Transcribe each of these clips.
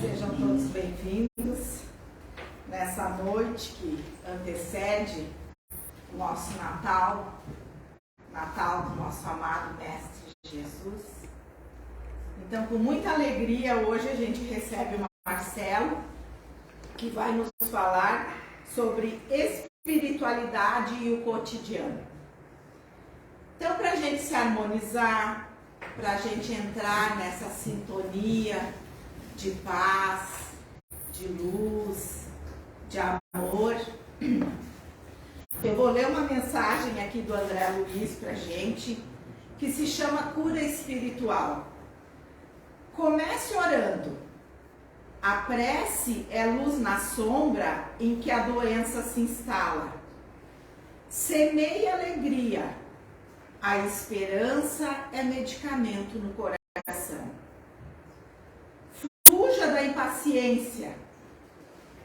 Sejam todos bem-vindos nessa noite que antecede o nosso Natal do nosso amado Mestre Jesus. Então, com muita alegria, hoje a gente recebe o Marcelo, que vai nos falar sobre espiritualidade e o cotidiano. Então, para a gente se harmonizar, para a gente entrar nessa sintonia de paz, de luz, de amor, eu vou ler uma mensagem aqui do André Luiz para a gente, que se chama Cura Espiritual. Comece orando. A prece é luz na sombra em que a doença se instala. Semeie alegria. A esperança é medicamento no coração. Fuja da impaciência.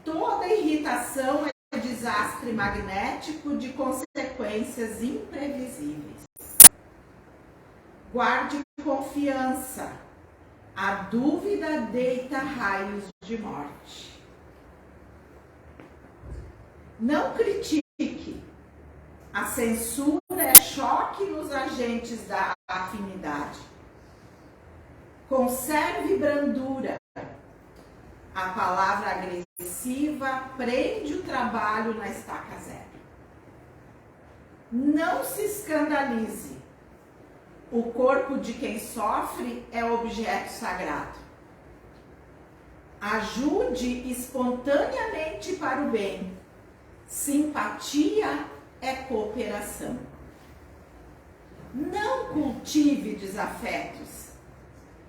Toda irritação é desastre magnético de consequências imprevisíveis. Guarde confiança. A dúvida deita raios de morte. Não critique. A censura é choque nos agentes da afinidade. Conserve brandura. A palavra agressiva prende o trabalho na estaca zero. Não se escandalize. O corpo de quem sofre é objeto sagrado. Ajude espontaneamente para o bem. Simpatia é cooperação. Não cultive desafetos.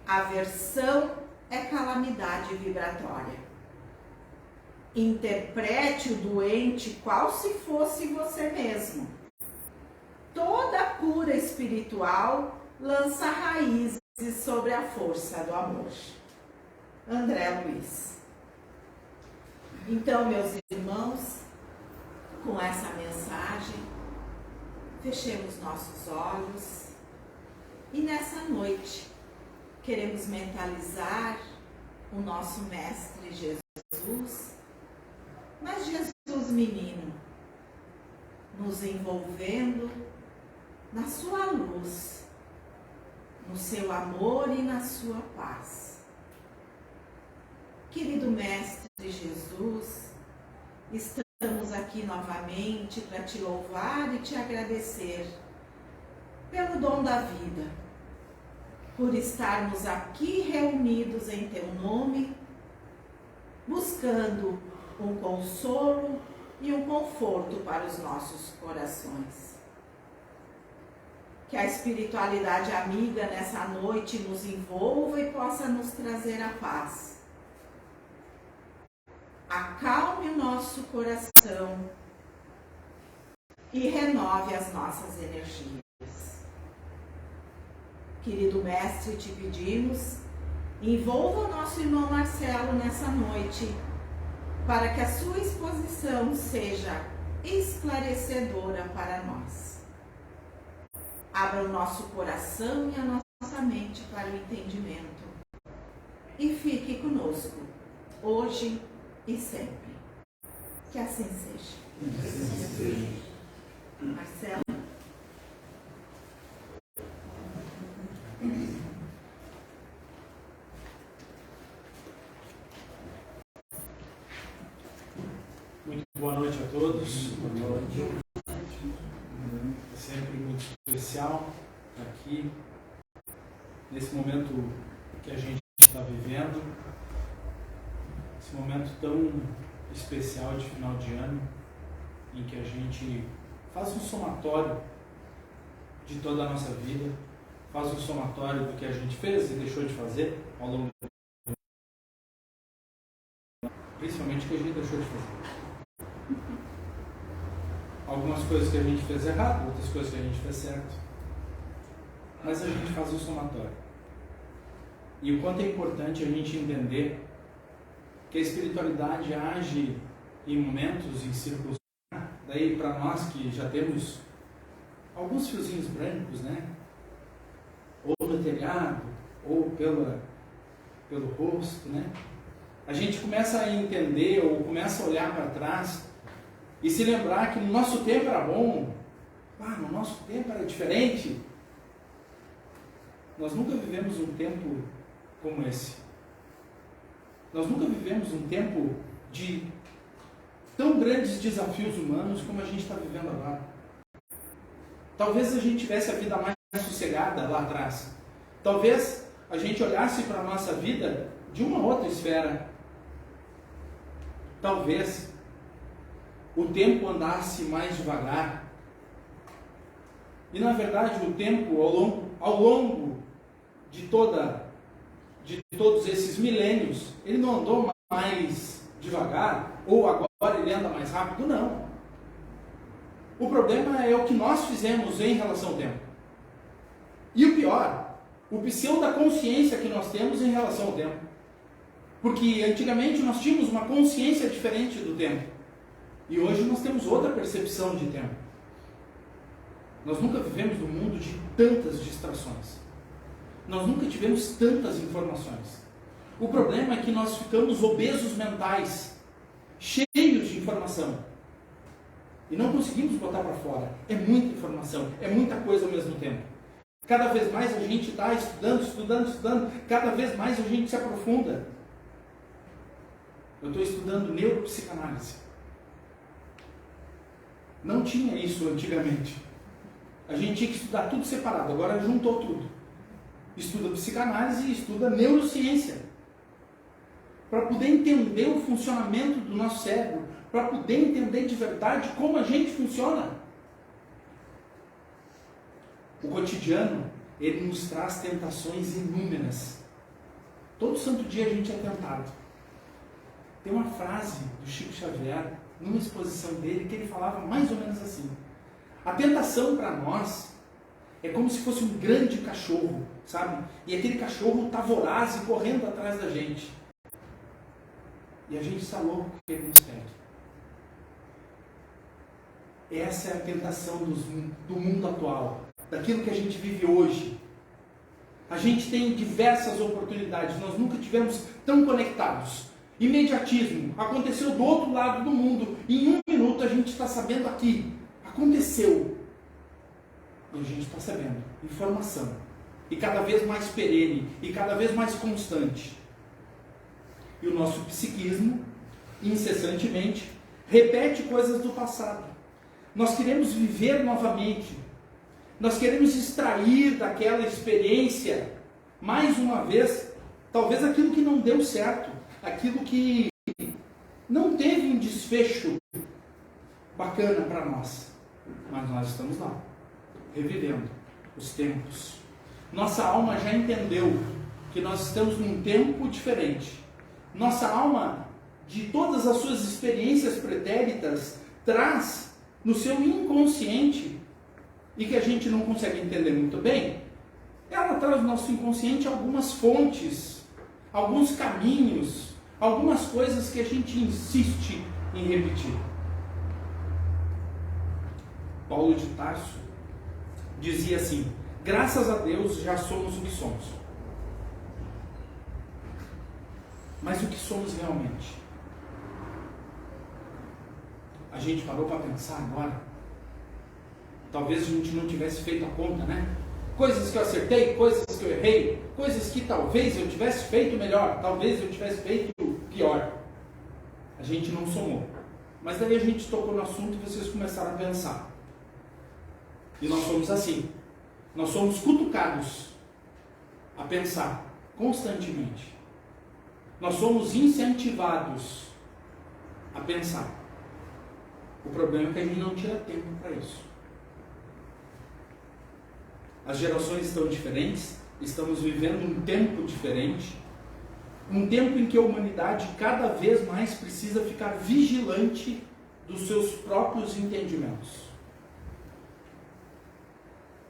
Aversão é calamidade vibratória. Interprete o doente qual se fosse você mesmo. Toda cura espiritual lança raízes sobre a força do amor. André Luiz. Então, meus irmãos, com essa mensagem, fechemos nossos olhos e nessa noite queremos mentalizar o nosso Mestre Jesus, mas Jesus menino, nos envolvendo na sua luz, no seu amor e na sua paz. Querido Mestre Jesus, estamos aqui novamente para te louvar e te agradecer pelo dom da vida, por estarmos aqui reunidos em teu nome, buscando um consolo e um conforto para os nossos corações. Que a espiritualidade amiga nessa noite nos envolva e possa nos trazer a paz. Acalme o nosso coração e renove as nossas energias. Querido Mestre, te pedimos, envolva o nosso irmão Marcelo nessa noite, para que a sua exposição seja esclarecedora para nós. Abra o nosso coração e a nossa mente para o entendimento. E fique conosco, hoje e sempre. Que assim seja. Marcelo. Muito boa noite a todos. Boa noite. É sempre muito especial estar aqui, nesse momento que a gente está vivendo, esse momento tão especial de final de ano, em que a gente faz um somatório de toda a nossa vida, faz um somatório do que a gente fez e deixou de fazer ao longo do ano, principalmente o que a gente deixou de fazer. Algumas coisas que a gente fez errado, outras coisas que a gente fez certo. Mas a gente faz um somatório. E o quanto é importante a gente entender que a espiritualidade age em momentos, em círculos. Daí, para nós que já temos alguns fiozinhos brancos, né? Ou no telhado, ou pelo rosto, né? a gente começa a entender ou começa a olhar para trás e se lembrar que no nosso tempo era bom, no nosso tempo era diferente. Nós nunca vivemos um tempo como esse. Nós nunca vivemos um tempo de tão grandes desafios humanos como a gente está vivendo agora. Talvez a gente tivesse a vida mais sossegada lá atrás. Talvez a gente olhasse para a nossa vida de uma outra esfera. Talvez o tempo andasse mais devagar. E na verdade o tempo ao longo de todos esses milênios, ele não andou mais devagar, ou agora ele anda mais rápido, não. O problema é o que nós fizemos em relação ao tempo. E o pior, o pseudo-consciência que nós temos em relação ao tempo. Porque antigamente nós tínhamos uma consciência diferente do tempo. E hoje nós temos outra percepção de tempo. Nós nunca vivemos num mundo de tantas distrações. Nós nunca tivemos tantas informações. O problema é que nós ficamos obesos mentais, cheios de informação. E não conseguimos botar para fora. É muita informação, é muita coisa ao mesmo tempo. Cada vez mais a gente está estudando. Cada vez mais a gente se aprofunda. Eu estou estudando neuropsicanálise. Não tinha isso antigamente. A gente tinha que estudar tudo separado, agora juntou tudo. Estuda psicanálise e estuda neurociência. Para poder entender o funcionamento do nosso cérebro, para poder entender de verdade como a gente funciona. O cotidiano, ele nos traz tentações inúmeras. Todo santo dia a gente é tentado. Tem uma frase do Chico Xavier, numa exposição dele, que ele falava mais ou menos assim: a tentação para nós é como se fosse um grande cachorro, sabe? E aquele cachorro está voraz e correndo atrás da gente. E a gente está louco porque ele nos pega. Essa é a tentação do mundo atual, daquilo que a gente vive hoje. A gente tem diversas oportunidades, nós nunca tivemos tão conectados. Imediatismo, aconteceu do outro lado do mundo, em um minuto a gente está sabendo aqui, aconteceu. E a gente está sabendo, informação. E cada vez mais perene, e cada vez mais constante. E o nosso psiquismo, incessantemente, repete coisas do passado. Nós queremos viver novamente. Nós queremos extrair daquela experiência, mais uma vez, talvez aquilo que não deu certo, aquilo que não teve um desfecho bacana para nós. Mas nós estamos lá, revivendo os tempos. Nossa alma já entendeu que nós estamos num tempo diferente. Nossa alma, de todas as suas experiências pretéritas, traz no seu inconsciente, e que a gente não consegue entender muito bem, ela traz no nosso inconsciente algumas fontes, alguns caminhos, algumas coisas que a gente insiste em repetir. Paulo de Tarso dizia assim: graças a Deus já somos o que somos. Mas o que somos realmente? A gente parou para pensar agora? Talvez a gente não tivesse feito a conta, né? Coisas que eu acertei, coisas que eu errei, coisas que talvez eu tivesse feito melhor, talvez eu tivesse feito pior. A gente não somou. Mas daí a gente tocou no assunto e vocês começaram a pensar. E nós somos assim. Nós somos cutucados a pensar constantemente. Nós somos incentivados a pensar. O problema é que a gente não tira tempo para isso. As gerações estão diferentes, estamos vivendo um tempo diferente, um tempo em que a humanidade cada vez mais precisa ficar vigilante dos seus próprios entendimentos.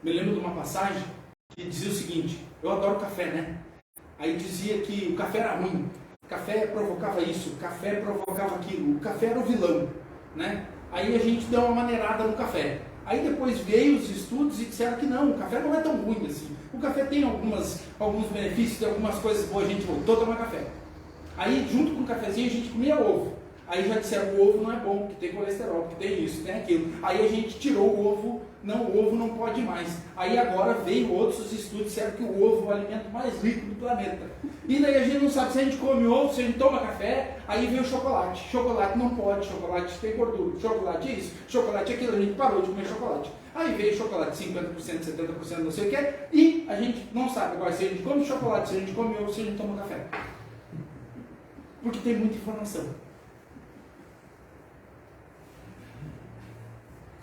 Me lembro de uma passagem que dizia o seguinte: eu adoro café, né? Aí dizia que o café era ruim, o café provocava isso, o café provocava aquilo, o café era o vilão, né? Aí a gente deu uma maneirada no café. Aí depois veio os estudos e disseram que não, o café não é tão ruim assim. O café tem alguns benefícios, tem algumas coisas boas, a gente voltou a tomar café. Aí, junto com o cafezinho, a gente comia ovo. Aí já disseram, o ovo não é bom, porque tem colesterol, porque tem isso, tem aquilo. Aí a gente tirou o ovo não pode mais. Aí agora veio outros estudos, disseram que o ovo é o alimento mais rico do planeta. E daí a gente não sabe se a gente come ovo, se a gente toma café, aí vem o chocolate. Chocolate não pode, chocolate tem gordura, chocolate é isso, chocolate é aquilo, a gente parou de comer chocolate. Aí veio chocolate 50%, 70%, não sei o que, e a gente não sabe agora se a gente come chocolate, se a gente come ovo, se a gente toma café. Porque tem muita informação.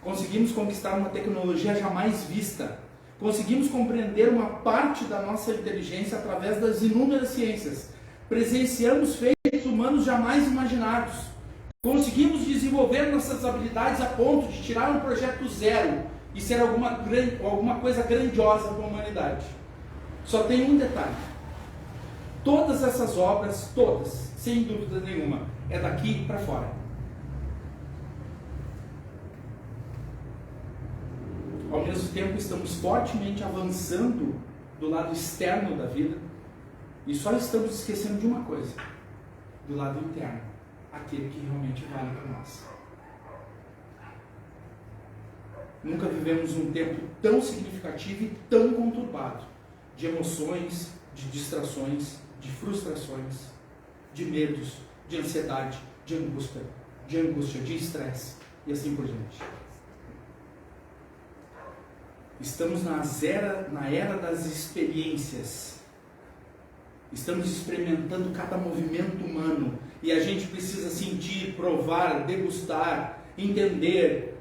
Conseguimos conquistar uma tecnologia jamais vista. Conseguimos compreender uma parte da nossa inteligência através das inúmeras ciências. Presenciamos feitos humanos jamais imaginados. Conseguimos desenvolver nossas habilidades a ponto de tirar um projeto zero e ser alguma coisa grandiosa para a humanidade. Só tem um detalhe. Todas essas obras, todas, sem dúvida nenhuma, é daqui para fora. Ao mesmo tempo, estamos fortemente avançando do lado externo da vida e só estamos esquecendo de uma coisa, do lado interno, aquele que realmente vale para nós. Nunca vivemos um tempo tão significativo e tão conturbado, de emoções, de distrações, de frustrações, de medos, de ansiedade, de angústia, de estresse e assim por diante. Estamos na era das experiências. Estamos experimentando cada movimento humano e a gente precisa sentir, provar, degustar, entender,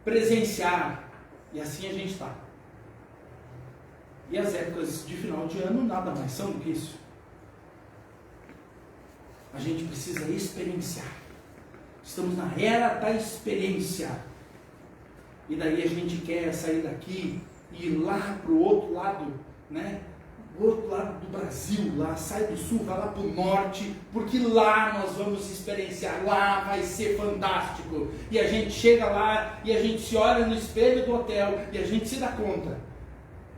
presenciar, e assim a gente está. E as épocas de final de ano nada mais são do que isso. A gente precisa experienciar. Estamos na era da experiência. E daí a gente quer sair daqui e ir lá para o outro lado, né? O outro lado do Brasil, lá, sai do sul, vai lá para o norte, porque lá nós vamos experienciar, lá vai ser fantástico. E a gente chega lá e a gente se olha no espelho do hotel e a gente se dá conta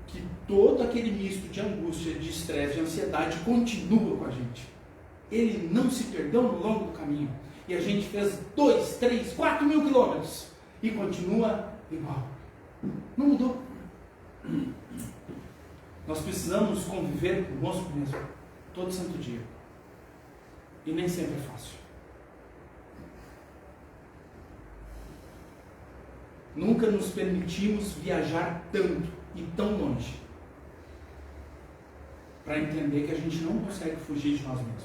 que todo aquele misto de angústia, de estresse, de ansiedade continua com a gente. Ele não se perdeu no longo do caminho. E a gente fez 2, 3, 4 mil quilômetros e continua igual. Não mudou. Nós precisamos conviver conosco mesmo todo santo dia. E nem sempre é fácil. Nunca nos permitimos viajar tanto e tão longe para entender que a gente não consegue fugir de nós mesmos.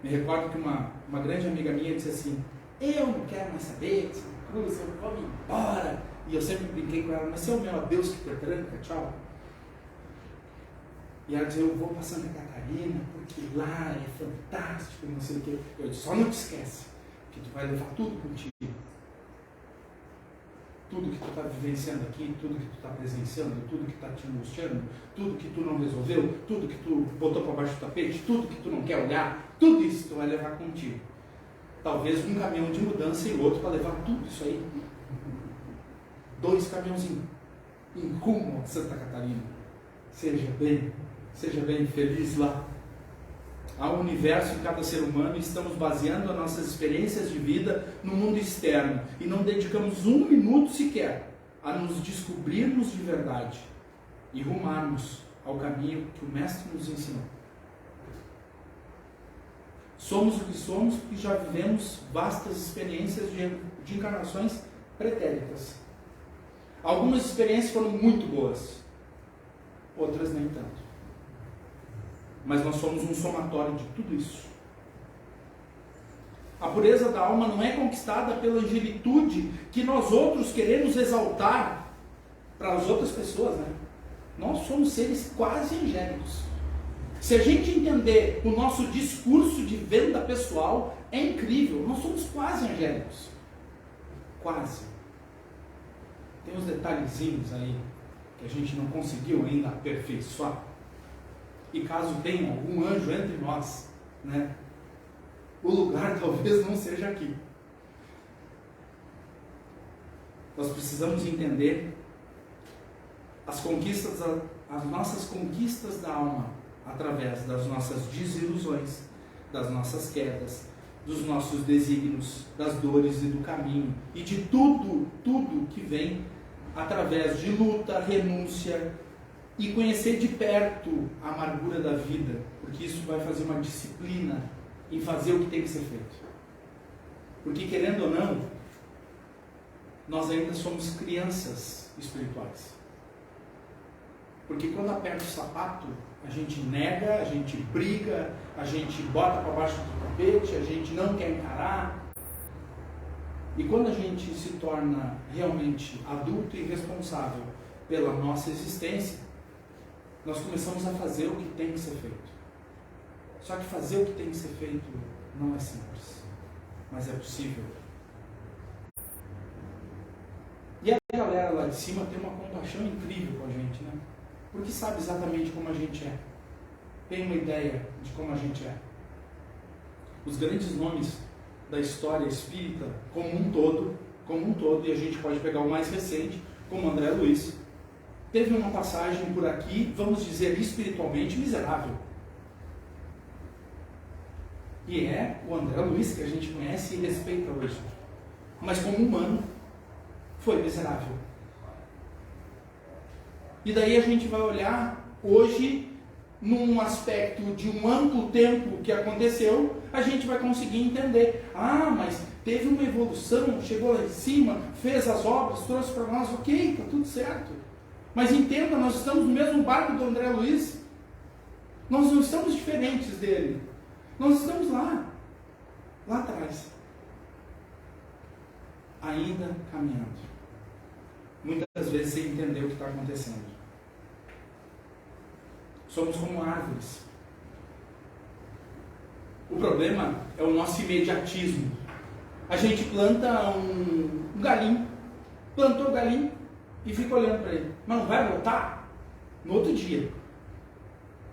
Me recordo que uma grande amiga minha disse assim: eu não quero mais saber de Santa Cruz, eu vou me embora. E eu sempre brinquei com ela: mas se é o meu Deus que te tranca, tchau. E ela dizia: eu vou para Santa Catarina, porque lá é fantástico, não sei o quê. Eu disse: só não te esquece, que tu vai levar tudo contigo. Tudo que tu está vivenciando aqui, tudo que tu está presenciando, tudo que está te angustiando, tudo que tu não resolveu, tudo que tu botou para baixo do tapete, tudo que tu não quer olhar, tudo isso tu vai levar contigo. Talvez um caminhão de mudança e outro para levar tudo isso aí. 2 caminhãozinhos em rumo a Santa Catarina. Seja bem feliz lá. Há um universo em cada ser humano e estamos baseando as nossas experiências de vida no mundo externo e não dedicamos 1 minuto sequer a nos descobrirmos de verdade e rumarmos ao caminho que o Mestre nos ensinou. Somos o que somos porque já vivemos vastas experiências de encarnações pretéritas. Algumas experiências foram muito boas, outras nem tanto. Mas nós somos um somatório de tudo isso. A pureza da alma não é conquistada pela angelitude que nós outros queremos exaltar para as outras pessoas, né? Nós somos seres quase angélicos. Se a gente entender o nosso discurso de venda pessoal, é incrível. Nós somos quase angélicos. Quase. Tem uns detalhezinhos aí que a gente não conseguiu ainda aperfeiçoar. E caso tenha algum anjo entre nós, né, o lugar talvez não seja aqui. Nós precisamos entender as nossas conquistas da alma através das nossas desilusões, das nossas quedas, dos nossos desígnios, das dores e do caminho, e de tudo que vem através de luta, renúncia e conhecer de perto a amargura da vida, porque isso vai fazer uma disciplina em fazer o que tem que ser feito. Porque, querendo ou não, nós ainda somos crianças espirituais. Porque quando aperta o sapato, a gente nega, a gente briga, a gente bota para baixo do tapete, a gente não quer encarar. E quando a gente se torna realmente adulto e responsável pela nossa existência, nós começamos a fazer o que tem que ser feito. Só que fazer o que tem que ser feito não é simples, mas é possível. E a galera lá de cima tem uma compaixão incrível com a gente, né? Porque sabe exatamente como a gente é. Tem uma ideia de como a gente é. Os grandes nomes da história espírita como um todo, e a gente pode pegar o mais recente, como André Luiz, teve uma passagem por aqui, vamos dizer, espiritualmente miserável. E é o André Luiz que a gente conhece e respeita hoje. Mas como humano, foi miserável. E daí a gente vai olhar hoje, num aspecto de um amplo tempo que aconteceu, a gente vai conseguir entender. Ah, mas teve uma evolução, chegou lá em cima, fez as obras, trouxe para nós, ok, está tudo certo. Mas entenda, nós estamos no mesmo barco do André Luiz. Nós não estamos diferentes dele. Nós estamos lá atrás. Ainda caminhando. Muitas vezes sem entender o que está acontecendo. Somos como árvores. O problema é o nosso imediatismo. A gente planta um galinho, plantou o galinho e fica olhando para ele. Mas não vai voltar? No outro dia.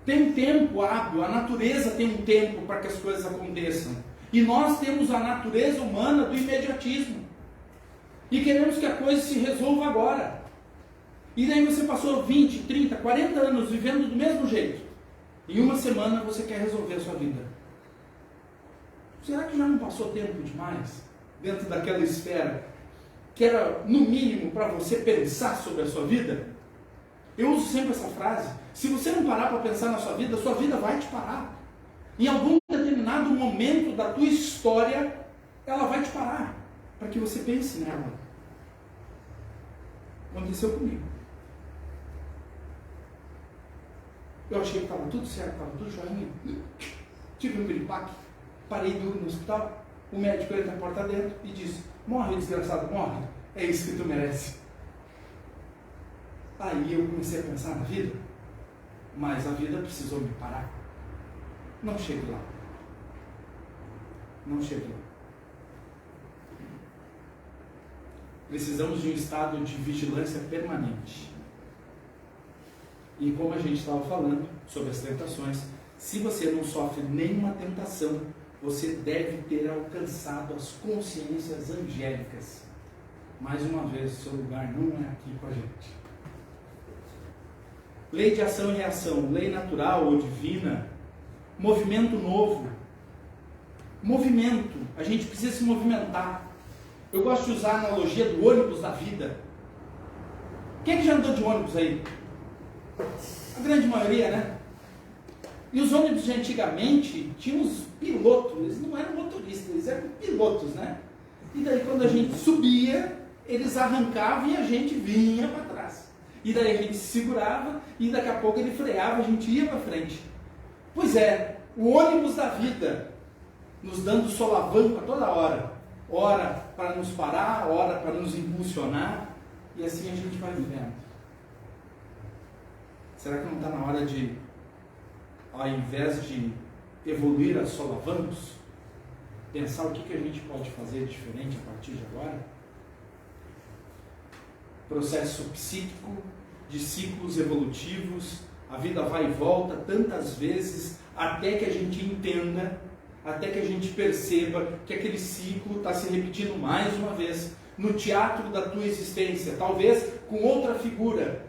Tem um tempo hábil, a natureza tem um tempo para que as coisas aconteçam. E nós temos a natureza humana do imediatismo. E queremos que a coisa se resolva agora. E daí você passou 20, 30, 40 anos vivendo do mesmo jeito. Em uma semana você quer resolver a sua vida. Será que já não passou tempo demais? Dentro daquela esfera que era, no mínimo, para você pensar sobre a sua vida? Eu uso sempre essa frase. Se você não parar para pensar na sua vida vai te parar. Em algum determinado momento da tua história, ela vai te parar. Para que você pense nela. Aconteceu comigo. Eu achei que estava tudo certo, estava tudo joinha. Tive um piripaque, parei no hospital, o médico entra na porta dentro e diz: morre, desgraçado, morre, é isso que tu merece. Aí eu comecei a pensar na vida, mas a vida precisou me parar. Não chegue lá. Não chegue lá. Precisamos de um estado de vigilância permanente. E como a gente estava falando sobre as tentações, se você não sofre nenhuma tentação, você deve ter alcançado as consciências angélicas. Mais uma vez, o seu lugar não é aqui com a gente. Lei de ação e reação, lei natural ou divina, movimento novo. Movimento, a gente precisa se movimentar. Eu gosto de usar a analogia do ônibus da vida. Quem é que já andou de ônibus aí? A grande maioria, né? E os ônibus de antigamente tinham os pilotos, eles não eram motoristas, eles eram pilotos, né? E daí quando a gente subia, eles arrancavam e a gente vinha para trás. E daí a gente se segurava e daqui a pouco ele freava, a gente ia para frente. Pois é, o ônibus da vida, nos dando solavanco a toda hora. Hora para nos parar, hora para nos impulsionar, e assim a gente vai vivendo. Será que não está na hora de, ao invés de evoluir a solavancos, pensar o que a gente pode fazer diferente a partir de agora? Processo psíquico, de ciclos evolutivos, a vida vai e volta tantas vezes, até que a gente entenda, até que a gente perceba que aquele ciclo está se repetindo mais uma vez no teatro da tua existência, talvez com outra figura,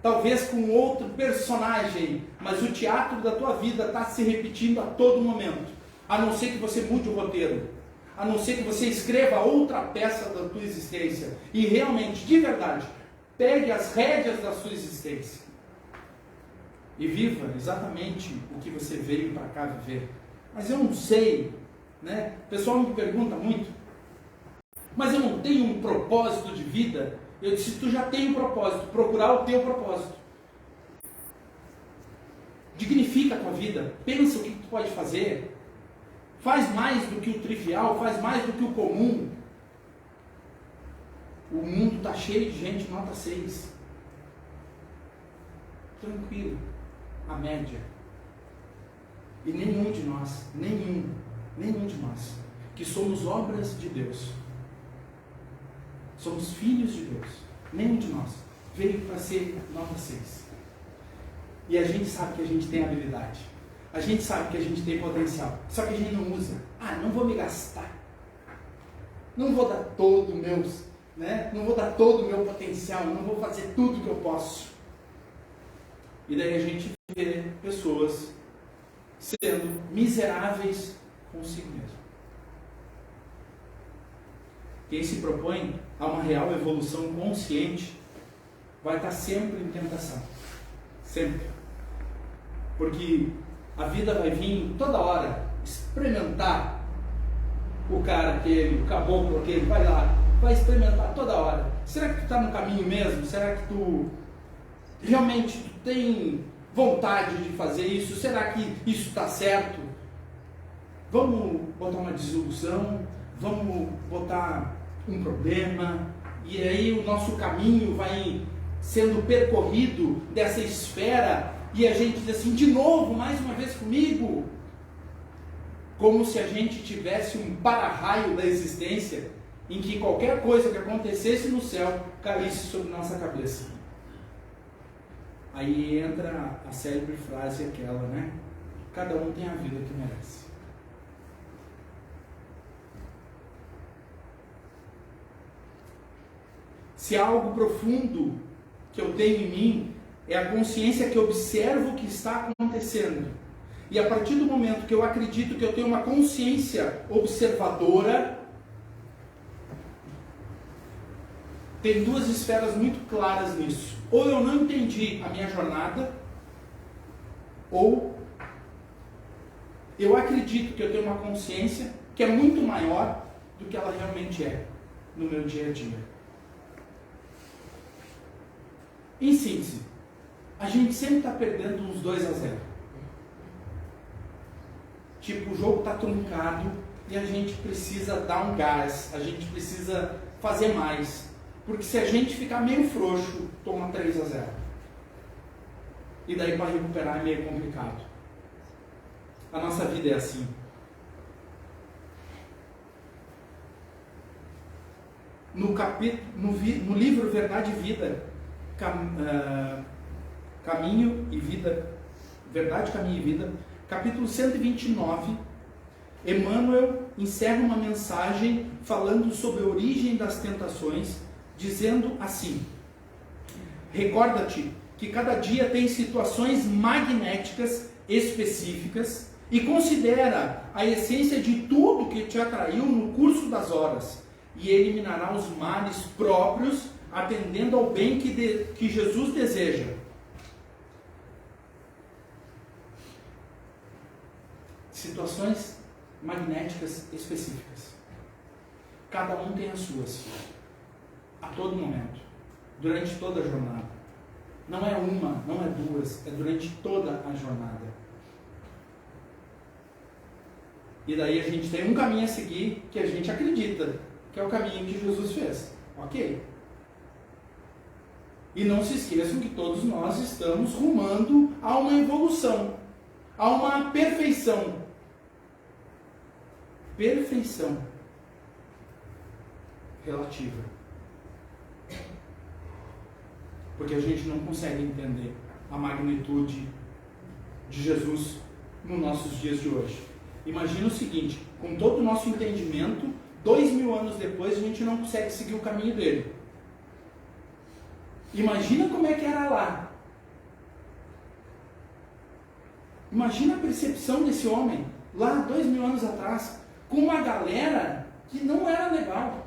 talvez com outro personagem, mas o teatro da tua vida está se repetindo a todo momento, a não ser que você mude o roteiro, a não ser que você escreva outra peça da tua existência e realmente, de verdade, pegue as rédeas da sua existência e viva exatamente o que você veio para cá viver. Mas eu não sei, né? O pessoal me pergunta muito, mas eu não tenho um propósito de vida. Eu disse, tu já tem um propósito, procurar o teu propósito. Dignifica a tua vida, pensa o que tu pode fazer, faz mais do que o trivial, faz mais do que o comum. O mundo está cheio de gente nota 6. Tranquilo, a média. E nenhum de nós, nenhum de nós, que somos obras de Deus, somos filhos de Deus, nenhum de nós veio para ser nota 6. E a gente sabe que a gente tem habilidade, a gente sabe que a gente tem potencial, só que a gente não usa. Não vou me gastar, não vou dar todo o meu, não vou dar todo o meu potencial, não vou fazer tudo que eu posso. E daí a gente vê pessoas sendo miseráveis consigo mesmo. Quem se propõe a uma real evolução consciente vai estar sempre em tentação. Sempre. Porque a vida vai vir toda hora experimentar o cara aquele, o caboclo aquele, vai lá, vai experimentar toda hora. Será que tu está no caminho mesmo? Será que tu realmente tu tem vontade de fazer isso? Será que isso está certo? Vamos botar uma desilusão, vamos botar um problema, e aí o nosso caminho vai sendo percorrido dessa esfera, e a gente diz assim, de novo, mais uma vez comigo, como se a gente tivesse um para-raio da existência, em que qualquer coisa que acontecesse no céu, caísse sobre nossa cabeça. Aí entra a célebre frase aquela, né? Cada um tem a vida que merece. Se há algo profundo que eu tenho em mim, é a consciência que observo o que está acontecendo. E a partir do momento que eu acredito que eu tenho uma consciência observadora, tem duas esferas muito claras nisso. Ou eu não entendi a minha jornada, ou eu acredito que eu tenho uma consciência que é muito maior do que ela realmente é no meu dia a dia. Em síntese, a gente sempre está perdendo uns 2-0. Tipo, o jogo está truncado e a gente precisa dar um gás, a gente precisa fazer mais. Porque se a gente ficar meio frouxo, toma 3-0. E daí para recuperar é meio complicado. A nossa vida é assim. No livro Verdade e Vida, Caminho e Vida, Verdade, Caminho e Vida, capítulo 129, Emmanuel encerra uma mensagem falando sobre a origem das tentações, dizendo assim: recorda-te que cada dia tem situações magnéticas específicas e considera a essência de tudo que te atraiu no curso das horas e eliminará os males próprios, atendendo ao bem que Jesus deseja. Situações magnéticas específicas. Cada um tem as suas. A todo momento. Durante toda a jornada. Não é uma, não é duas, é durante toda a jornada. E daí a gente tem um caminho a seguir que a gente acredita, que é o caminho que Jesus fez. Ok? E não se esqueçam que todos nós estamos rumando a uma evolução, a uma perfeição. Perfeição relativa. Porque a gente não consegue entender a magnitude de Jesus nos nossos dias de hoje. Imagina o seguinte, com todo o nosso entendimento, 2000 anos depois a gente não consegue seguir o caminho dele. Imagina como é que era lá, Imagina a percepção desse homem, lá 2000 anos atrás, com uma galera que não era legal.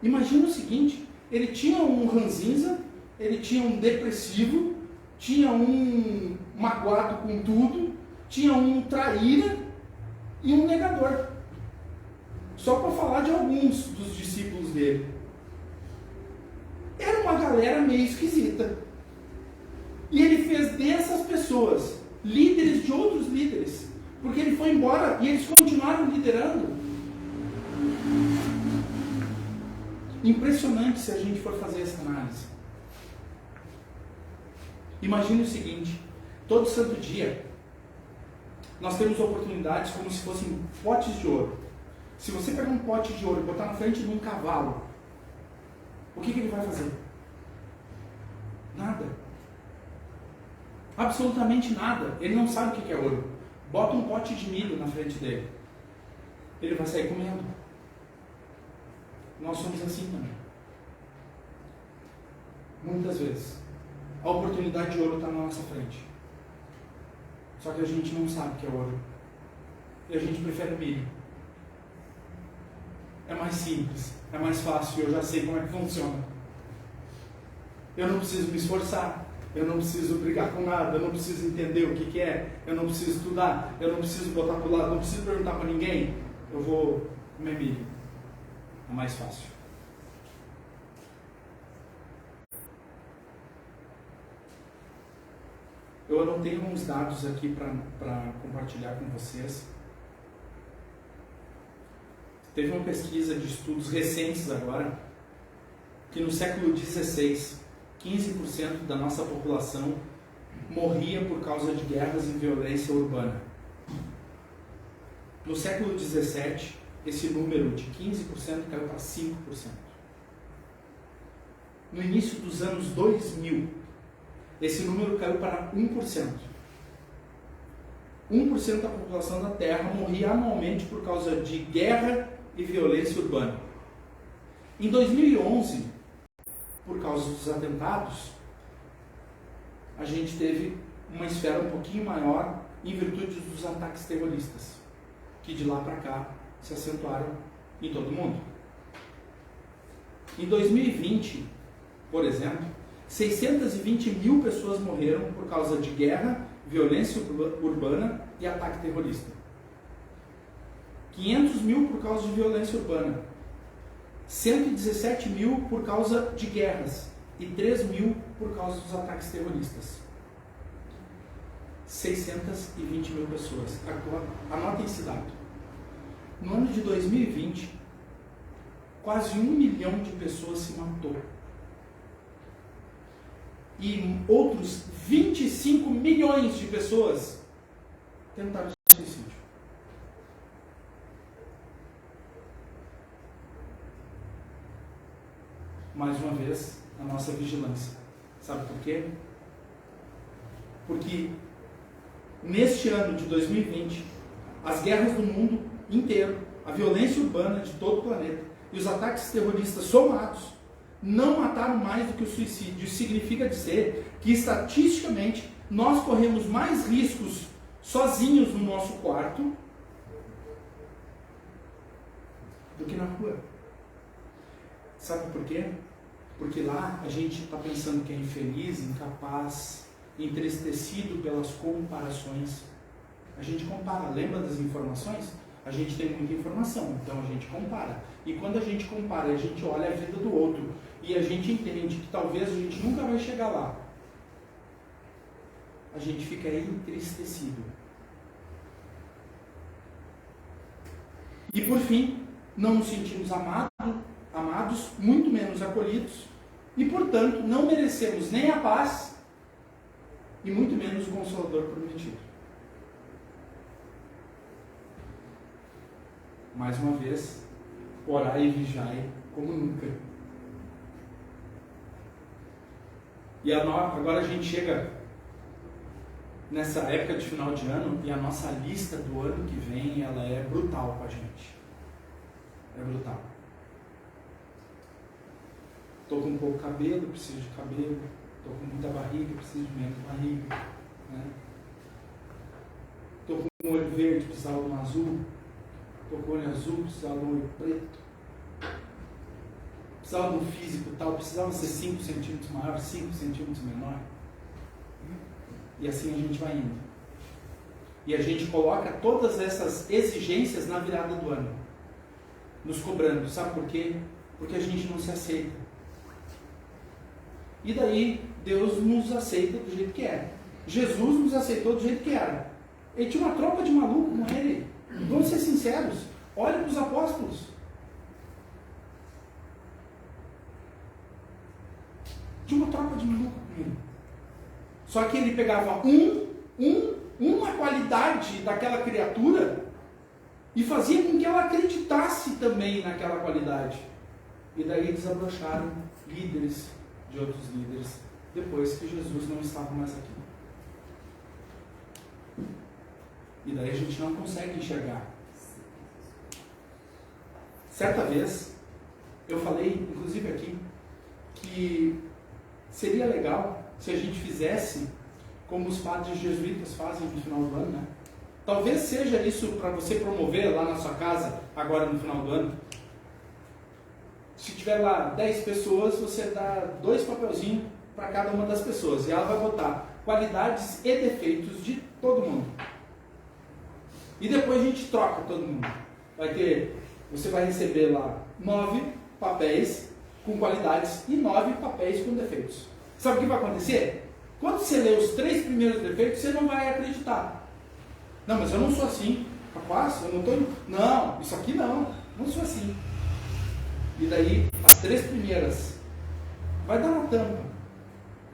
Imagina o seguinte, ele tinha um ranzinza, ele tinha um depressivo, tinha um magoado com tudo, tinha um traíra e um negador. Só para falar de alguns dos discípulos dele. Era uma galera meio esquisita. E ele fez dessas pessoas líderes de outros líderes. Porque ele foi embora e eles continuaram liderando. Impressionante se a gente for fazer essa análise. Imagine o seguinte, todo santo dia nós temos oportunidades como se fossem potes de ouro. Se você pegar um pote de ouro e botar na frente de um cavalo, o que ele vai fazer? Nada. Absolutamente nada. Ele não sabe o que é ouro. Bota um pote de milho na frente dele. Ele vai sair comendo. Nós somos assim também. Muitas vezes. A oportunidade de ouro está na nossa frente. Só que a gente não sabe o que é ouro. E a gente prefere o milho. É mais simples, é mais fácil, eu já sei como é que funciona. Eu não preciso me esforçar, eu não preciso brigar com nada, eu não preciso entender o que é, eu não preciso estudar, eu não preciso botar para o lado, não preciso perguntar para ninguém. Eu vou comer milho. É mais fácil. Eu anotei uns dados aqui para compartilhar com vocês. Teve uma pesquisa de estudos recentes agora, que no século XVI, 15% da nossa população morria por causa de guerras e violência urbana. No século XVII, esse número de 15% caiu para 5%. No início dos anos 2000, esse número caiu para 1%. 1% da população da Terra morria anualmente por causa de guerra e violência urbana. Em 2011, por causa dos atentados, a gente teve uma esfera um pouquinho maior em virtude dos ataques terroristas, que de lá para cá se acentuaram em todo o mundo. Em 2020, por exemplo, 620 mil pessoas morreram por causa de guerra, violência urbana e ataque terrorista. 500 mil por causa de violência urbana, 117 mil por causa de guerras e 3 mil por causa dos ataques terroristas. 620 mil pessoas. Anotem esse dado. No ano de 2020, quase 1 milhão de pessoas se matou. E outros 25 milhões de pessoas tentaram suicídio. Mais uma vez, a nossa vigilância. Sabe por quê? Porque neste ano de 2020, as guerras do mundo inteiro, a violência urbana de todo o planeta e os ataques terroristas somados não mataram mais do que o suicídio. Isso significa dizer que, estatisticamente, nós corremos mais riscos sozinhos no nosso quarto do que na rua. Sabe por quê? Porque lá a gente está pensando que é infeliz, incapaz, entristecido pelas comparações. A gente compara. Lembra das informações? A gente tem muita informação, então a gente compara. E quando a gente compara, a gente olha a vida do outro e a gente entende que talvez a gente nunca vai chegar lá. A gente fica entristecido. E por fim, não nos sentimos amados, muito menos acolhidos, e portanto não merecemos nem a paz e muito menos o Consolador prometido. Mais uma vez, orai e vigiai como nunca. E agora a gente chega nessa época de final de ano e a nossa lista do ano que vem, ela é brutal com a gente. É brutal. Estou com pouco cabelo, preciso de cabelo. Estou com muita barriga, preciso de menos barriga. Né? Estou com um olho verde, precisava de um azul. Estou com um olho azul, precisava de um olho preto. Precisava de um físico tal, precisava ser 5 centímetros maior, 5 centímetros menor. E assim a gente vai indo. E a gente coloca todas essas exigências na virada do ano, nos cobrando. Sabe por quê? Porque a gente não se aceita. E daí Deus nos aceita do jeito que é. Jesus nos aceitou do jeito que era. Ele tinha uma tropa de maluco com ele. Vamos ser sinceros. Olha para os apóstolos. Tinha uma tropa de maluco com ele. Só que ele pegava uma qualidade daquela criatura e fazia com que ela acreditasse também naquela qualidade. E daí desabrocharam líderes de outros líderes, depois que Jesus não estava mais aqui. E daí a gente não consegue enxergar. Certa vez, eu falei, inclusive aqui, que seria legal se a gente fizesse como os padres jesuítas fazem no final do ano, né? Talvez seja isso para você promover lá na sua casa, agora no final do ano. Se tiver lá 10 pessoas, você dá 2 papelzinhos para cada uma das pessoas. E ela vai botar qualidades e defeitos de todo mundo. E depois a gente troca todo mundo. Você vai receber lá 9 papéis com qualidades e 9 papéis com defeitos. Sabe o que vai acontecer? Quando você lê os 3 primeiros defeitos, você não vai acreditar. Não, mas eu não sou assim. Rapaz, eu não estou... Não, isso aqui não sou assim. E daí, as 3 primeiras, vai dar na tampa.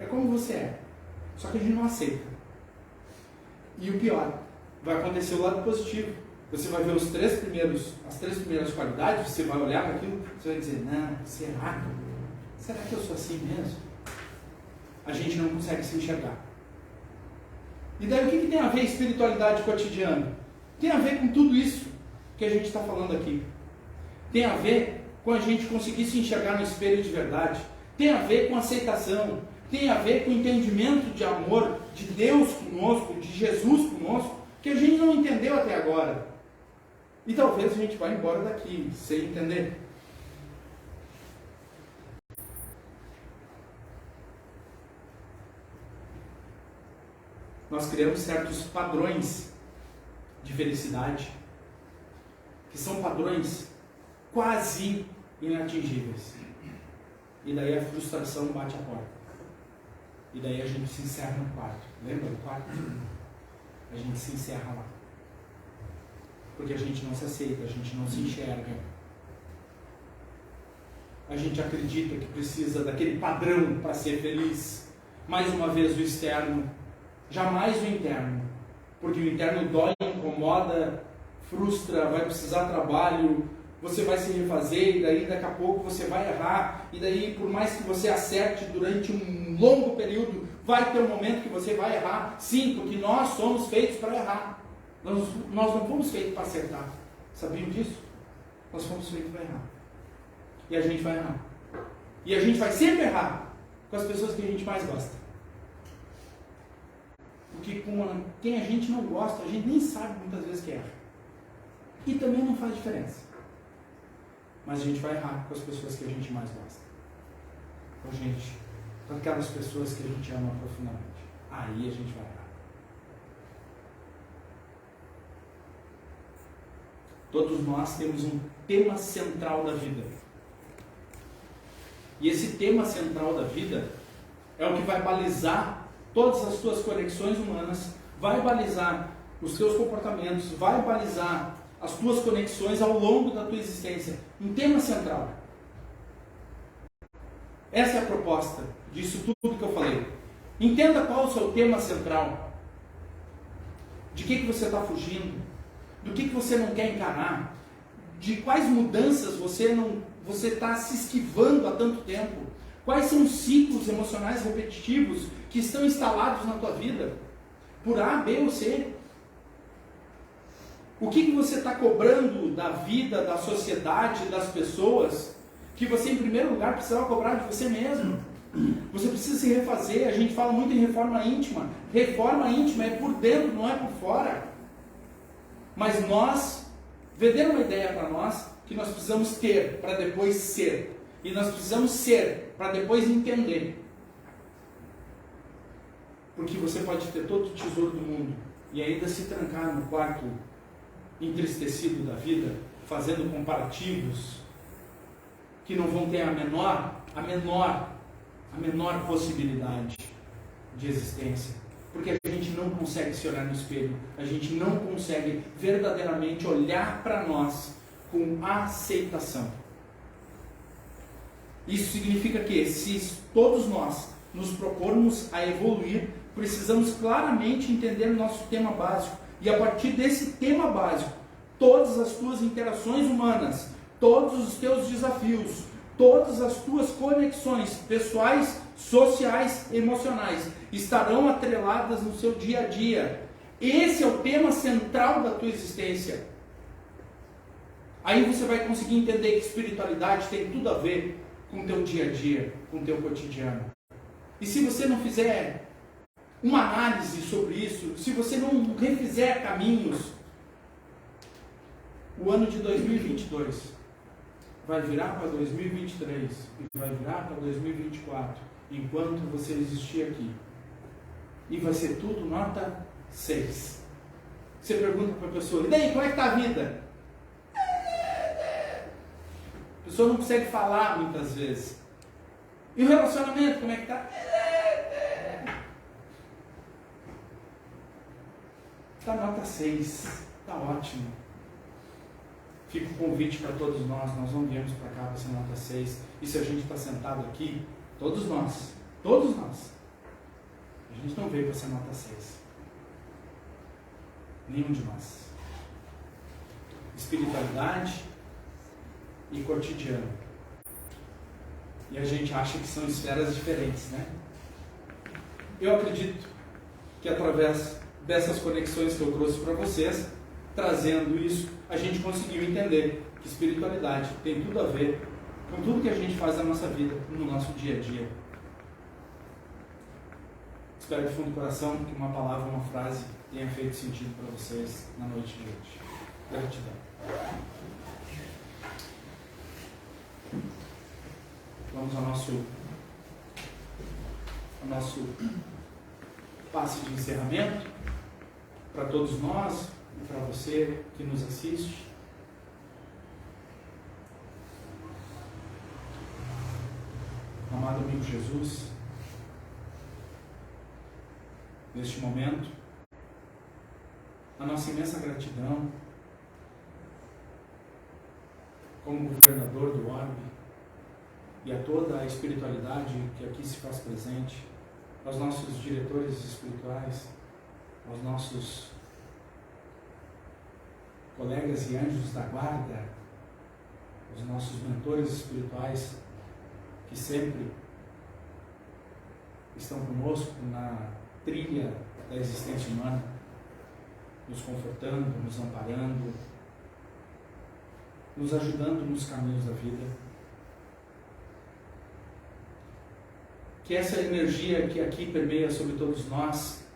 É como você é. Só que a gente não aceita. E o pior, vai acontecer o lado positivo. Você vai ver as 3 primeiras qualidades, você vai olhar para aquilo, você vai dizer, não, será que eu sou assim mesmo? A gente não consegue se enxergar. E daí o que tem a ver espiritualidade cotidiana? Tem a ver com tudo isso que a gente está falando aqui. Tem a ver com a gente conseguir se enxergar no espelho de verdade. Tem a ver com aceitação. Tem a ver com entendimento de amor de Deus conosco, de Jesus conosco, que a gente não entendeu até agora. E talvez a gente vá embora daqui sem entender. Nós criamos certos padrões de felicidade, que são padrões quase inatingíveis. E daí a frustração bate a porta. E daí a gente se encerra no quarto. Lembra do quarto? A gente se encerra lá. Porque a gente não se aceita, a gente não se enxerga. A gente acredita que precisa daquele padrão para ser feliz. Mais uma vez o externo, jamais o interno. Porque o interno dói, incomoda, frustra, vai precisar de trabalho, você vai se refazer, e daí daqui a pouco você vai errar, e daí por mais que você acerte durante um longo período, vai ter um momento que você vai errar. Sim, porque nós somos feitos para errar. Nós não fomos feitos para acertar. Sabiam disso? Nós fomos feitos para errar. E a gente vai errar. E a gente vai sempre errar com as pessoas que a gente mais gosta. Porque com quem a gente não gosta, a gente nem sabe muitas vezes que erra. E também não faz diferença. Mas a gente vai errar com as pessoas que a gente mais gosta. Com aquelas pessoas que a gente ama profundamente. Aí a gente vai errar. Todos nós temos um tema central da vida. E esse tema central da vida é o que vai balizar todas as tuas conexões humanas, vai balizar os teus comportamentos, vai balizar as tuas conexões ao longo da tua existência. Um tema central. Essa é a proposta disso tudo que eu falei. Entenda qual é o seu tema central. De que você está fugindo? Do que você não quer encarar? De quais mudanças você está se esquivando há tanto tempo? Quais são os ciclos emocionais repetitivos que estão instalados na tua vida? Por A, B ou C? O que você está cobrando da vida, da sociedade, das pessoas, que você em primeiro lugar precisava cobrar de você mesmo? Você precisa se refazer. A gente fala muito em reforma íntima. Reforma íntima é por dentro, não é por fora. Mas nós, venderam uma ideia para nós que nós precisamos ter para depois ser. E nós precisamos ser para depois entender. Porque você pode ter todo o tesouro do mundo e ainda se trancar no quarto entristecido da vida, fazendo comparativos que não vão ter a menor possibilidade de existência. Porque a gente não consegue se olhar no espelho, a gente não consegue verdadeiramente olhar para nós com aceitação. Isso significa que, se todos nós nos propormos a evoluir, precisamos claramente entender o nosso tema básico. E a partir desse tema básico, todas as tuas interações humanas, todos os teus desafios, todas as tuas conexões pessoais, sociais, emocionais, estarão atreladas no seu dia a dia. Esse é o tema central da tua existência. Aí você vai conseguir entender que espiritualidade tem tudo a ver com o teu dia a dia, com o teu cotidiano. E se você não fizer uma análise sobre isso, se você não refizer caminhos, o ano de 2022 vai virar para 2023 e vai virar para 2024, enquanto você existir aqui. E vai ser tudo nota 6. Você pergunta para a pessoa, e daí, como é que está a vida? A pessoa não consegue falar muitas vezes. E o relacionamento, como é que está? Está nota 6. Está ótimo. Fica o convite para todos nós não viemos para cá para ser nota 6. E se a gente está sentado aqui, todos nós, a gente não veio para ser nota 6. Nenhum de nós. Espiritualidade e cotidiano. E a gente acha que são esferas diferentes, né? Eu acredito que através dessas conexões que eu trouxe para vocês, trazendo isso, a gente conseguiu entender que espiritualidade tem tudo a ver com tudo que a gente faz na nossa vida, no nosso dia a dia. Espero de fundo do coração que uma palavra, uma frase tenha feito sentido para vocês na noite de hoje. Gratidão. Vamos ao nosso passe de encerramento para todos nós e para você que nos assiste. Amado amigo Jesus, neste momento, a nossa imensa gratidão como governador do orbe e a toda a espiritualidade que aqui se faz presente, aos nossos diretores espirituais, aos nossos colegas e anjos da guarda, aos nossos mentores espirituais que sempre estão conosco na trilha da existência humana, nos confortando, nos amparando, nos ajudando nos caminhos da vida. Que essa energia que aqui permeia sobre todos nós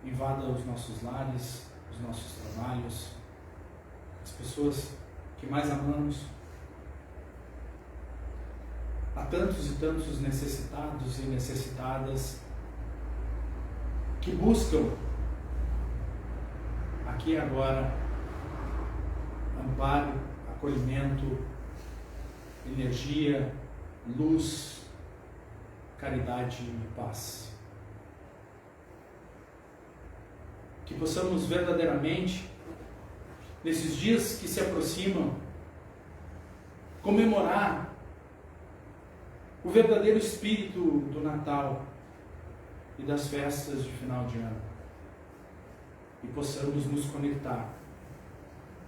invada os nossos lares, os nossos trabalhos, as pessoas que mais amamos. Há tantos e tantos necessitados e necessitadas que buscam aqui e agora amparo, acolhimento, energia, luz, caridade e paz. Que possamos verdadeiramente, nesses dias que se aproximam, comemorar o verdadeiro espírito do Natal e das festas de final de ano. E possamos nos conectar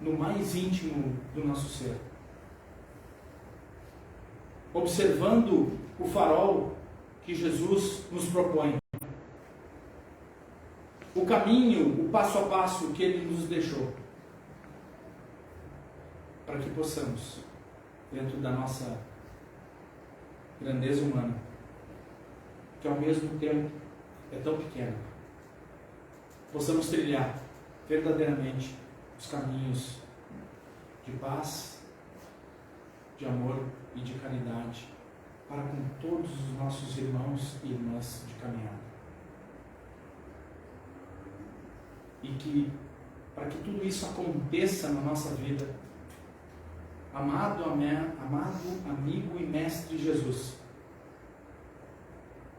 no mais íntimo do nosso ser, observando o farol que Jesus nos propõe, o caminho, o passo a passo que Ele nos deixou, para que possamos, dentro da nossa grandeza humana, que ao mesmo tempo é tão pequena, possamos trilhar verdadeiramente os caminhos de paz, de amor e de caridade para com todos os nossos irmãos e irmãs de caminhada. E que, para que tudo isso aconteça na nossa vida, amado amigo e mestre Jesus,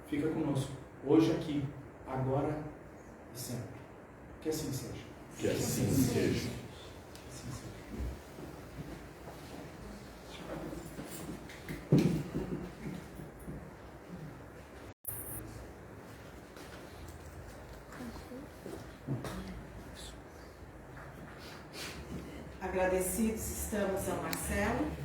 fica conosco, hoje, aqui, agora e sempre. Que assim seja. Que assim seja. Assim seja. Agradecidos estamos a Marcelo